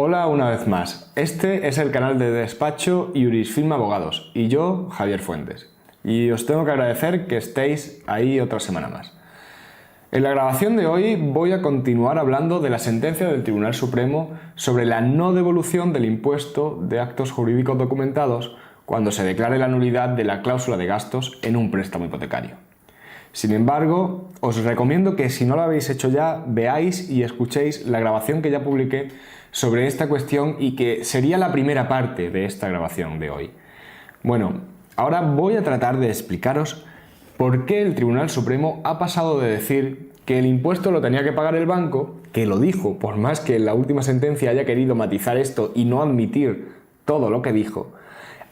Hola una vez más, este es el canal de despacho Jurisfirma Abogados y yo, Javier Fuentes. Y os tengo que agradecer que estéis ahí otra semana más. En la grabación de hoy voy a continuar hablando de la sentencia del Tribunal Supremo sobre la no devolución del impuesto de actos jurídicos documentados cuando se declare la nulidad de la cláusula de gastos en un préstamo hipotecario. Sin embargo, os recomiendo que si no lo habéis hecho ya, veáis y escuchéis la grabación que ya publiqué sobre esta cuestión y que sería la primera parte de esta grabación de hoy. Bueno, ahora voy a tratar de explicaros por qué el Tribunal Supremo ha pasado de decir que el impuesto lo tenía que pagar el banco, que lo dijo, por más que en la última sentencia haya querido matizar esto y no admitir todo lo que dijo,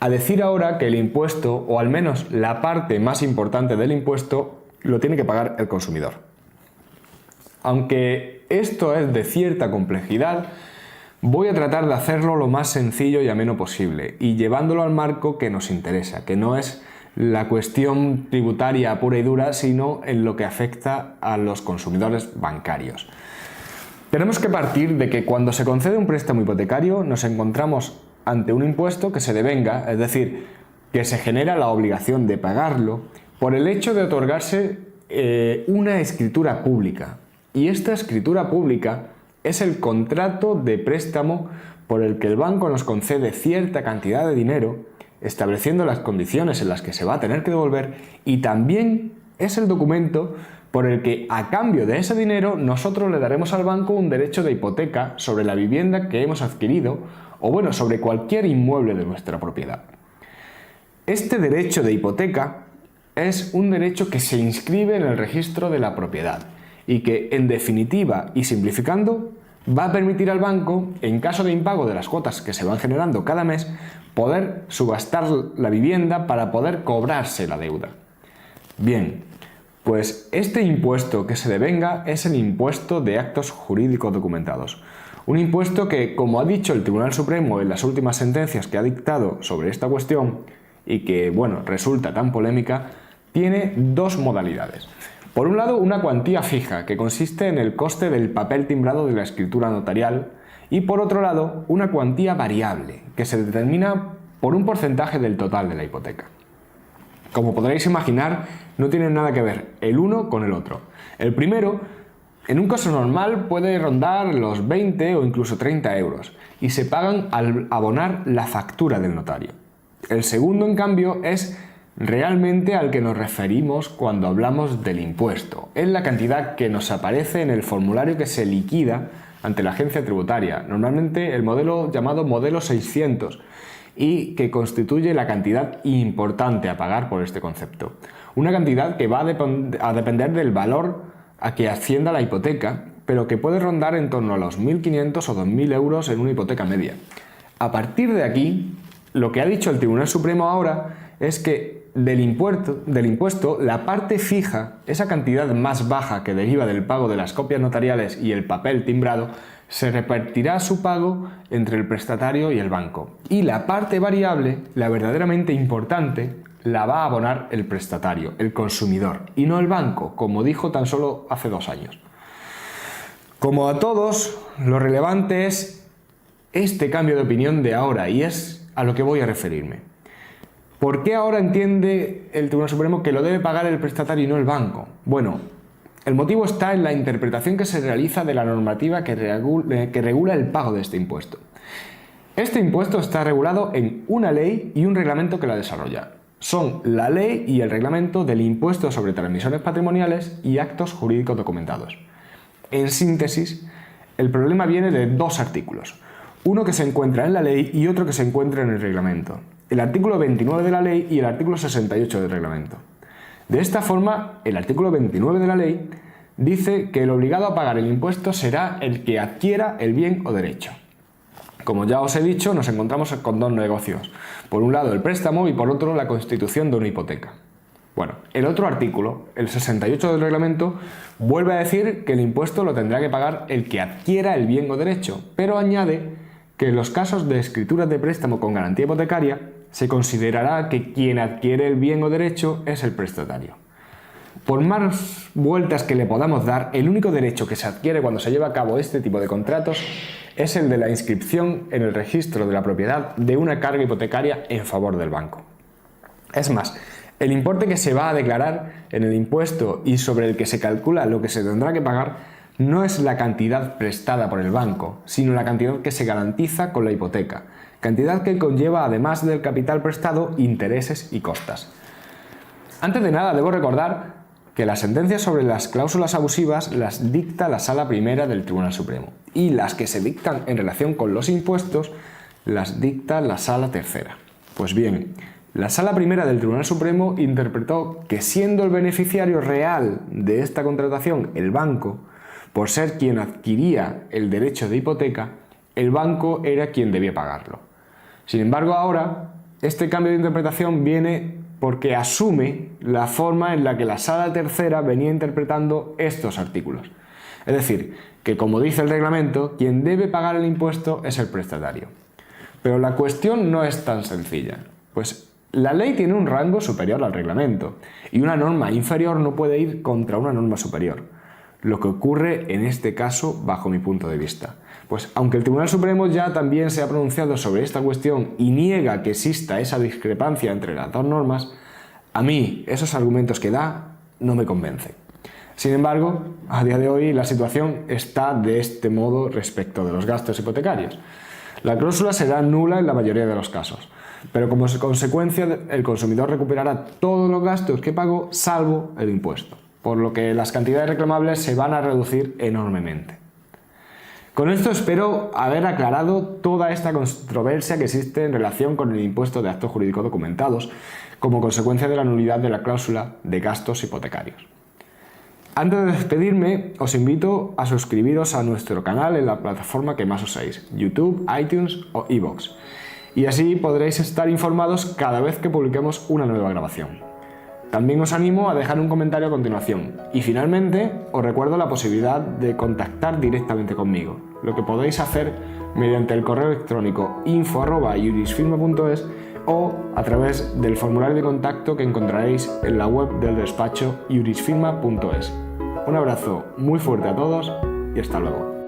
a decir ahora que el impuesto, o al menos la parte más importante del impuesto, lo tiene que pagar el consumidor. Aunque esto es de cierta complejidad, voy a tratar de hacerlo lo más sencillo y ameno posible y llevándolo al marco que nos interesa, que no es la cuestión tributaria pura y dura, sino en lo que afecta a los consumidores bancarios. Tenemos que partir de que cuando se concede un préstamo hipotecario nos encontramos ante un impuesto que se devenga, es decir, que se genera la obligación de pagarlo por el hecho de otorgarse una escritura pública. Y esta escritura pública es el contrato de préstamo por el que el banco nos concede cierta cantidad de dinero, estableciendo las condiciones en las que se va a tener que devolver, y también es el documento por el que a cambio de ese dinero nosotros le daremos al banco un derecho de hipoteca sobre la vivienda que hemos adquirido o bueno, sobre cualquier inmueble de nuestra propiedad. Este derecho de hipoteca es un derecho que se inscribe en el registro de la propiedad y que, en definitiva y simplificando, va a permitir al banco, en caso de impago de las cuotas que se van generando cada mes, poder subastar la vivienda para poder cobrarse la deuda. Bien, pues este impuesto que se devenga es el impuesto de actos jurídicos documentados. Un impuesto que, como ha dicho el Tribunal Supremo en las últimas sentencias que ha dictado sobre esta cuestión, y que, bueno, resulta tan polémica, tiene dos modalidades. Por un lado, una cuantía fija, que consiste en el coste del papel timbrado de la escritura notarial, y por otro lado, una cuantía variable, que se determina por un porcentaje del total de la hipoteca. Como podréis imaginar, no tienen nada que ver el uno con el otro. El primero, en un caso normal, puede rondar los 20 o incluso 30 euros, y se pagan al abonar la factura del notario. El segundo, en cambio, es realmente al que nos referimos cuando hablamos del impuesto. Es la cantidad que nos aparece en el formulario que se liquida ante la agencia tributaria, normalmente el modelo llamado modelo 600, y que constituye la cantidad importante a pagar por este concepto. Una cantidad que va a depender del valor a que ascienda la hipoteca, pero que puede rondar en torno a los 1.500 o 2.000 euros en una hipoteca media. A partir de aquí, lo que ha dicho el Tribunal Supremo ahora es que del impuesto, la parte fija, esa cantidad más baja que deriva del pago de las copias notariales y el papel timbrado, se repartirá su pago entre el prestatario y el banco. Y la parte variable, la verdaderamente importante, la va a abonar el prestatario, el consumidor, y no el banco, como dijo tan solo hace 2 años. Como a todos, lo relevante es este cambio de opinión de ahora, y es a lo que voy a referirme. ¿Por qué ahora entiende el Tribunal Supremo que lo debe pagar el prestatario y no el banco? Bueno, el motivo está en la interpretación que se realiza de la normativa que regula el pago de este impuesto. Este impuesto está regulado en una ley y un reglamento que la desarrolla. Son la ley y el reglamento del impuesto sobre transmisiones patrimoniales y actos jurídicos documentados. En síntesis, el problema viene de 2 artículos. Uno que se encuentra en la ley y otro que se encuentra en el reglamento. El artículo 29 de la ley y el artículo 68 del reglamento. De esta forma, el artículo 29 de la ley dice que el obligado a pagar el impuesto será el que adquiera el bien o derecho. Como ya os he dicho, nos encontramos con 2 negocios. Por un lado el préstamo y por otro la constitución de una hipoteca. Bueno, el otro artículo, el 68 del reglamento, vuelve a decir que el impuesto lo tendrá que pagar el que adquiera el bien o derecho, pero añade que en los casos de escrituras de préstamo con garantía hipotecaria se considerará que quien adquiere el bien o derecho es el prestatario. Por más vueltas que le podamos dar, el único derecho que se adquiere cuando se lleva a cabo este tipo de contratos es el de la inscripción en el registro de la propiedad de una carga hipotecaria en favor del banco. Es más, el importe que se va a declarar en el impuesto y sobre el que se calcula lo que se tendrá que pagar no es la cantidad prestada por el banco, sino la cantidad que se garantiza con la hipoteca, cantidad que conlleva, además del capital prestado, intereses y costas. Antes de nada, debo recordar que las sentencias sobre las cláusulas abusivas las dicta la Sala Primera del Tribunal Supremo y las que se dictan en relación con los impuestos las dicta la Sala Tercera. Pues bien, la Sala Primera del Tribunal Supremo interpretó que, siendo el beneficiario real de esta contratación el banco, por ser quien adquiría el derecho de hipoteca, el banco era quien debía pagarlo. Sin embargo, ahora, este cambio de interpretación viene porque asume la forma en la que la Sala Tercera venía interpretando estos artículos. Es decir, que como dice el reglamento, quien debe pagar el impuesto es el prestatario. Pero la cuestión no es tan sencilla, pues la ley tiene un rango superior al reglamento y una norma inferior no puede ir contra una norma superior. Lo que ocurre en este caso, bajo mi punto de vista. Pues aunque el Tribunal Supremo ya también se ha pronunciado sobre esta cuestión y niega que exista esa discrepancia entre las dos normas, a mí esos argumentos que da no me convencen. Sin embargo, a día de hoy la situación está de este modo respecto de los gastos hipotecarios. La cláusula será nula en la mayoría de los casos, pero como consecuencia el consumidor recuperará todos los gastos que pagó salvo el impuesto, por lo que las cantidades reclamables se van a reducir enormemente. Con esto espero haber aclarado toda esta controversia que existe en relación con el impuesto de actos jurídicos documentados como consecuencia de la nulidad de la cláusula de gastos hipotecarios. Antes de despedirme, os invito a suscribiros a nuestro canal en la plataforma que más uséis, YouTube, iTunes o iVoox, y así podréis estar informados cada vez que publiquemos una nueva grabación. También os animo a dejar un comentario a continuación. Y finalmente, os recuerdo la posibilidad de contactar directamente conmigo, lo que podéis hacer mediante el correo electrónico info@jurisfirma.es o a través del formulario de contacto que encontraréis en la web del despacho jurisfirma.es. Un abrazo muy fuerte a todos y hasta luego.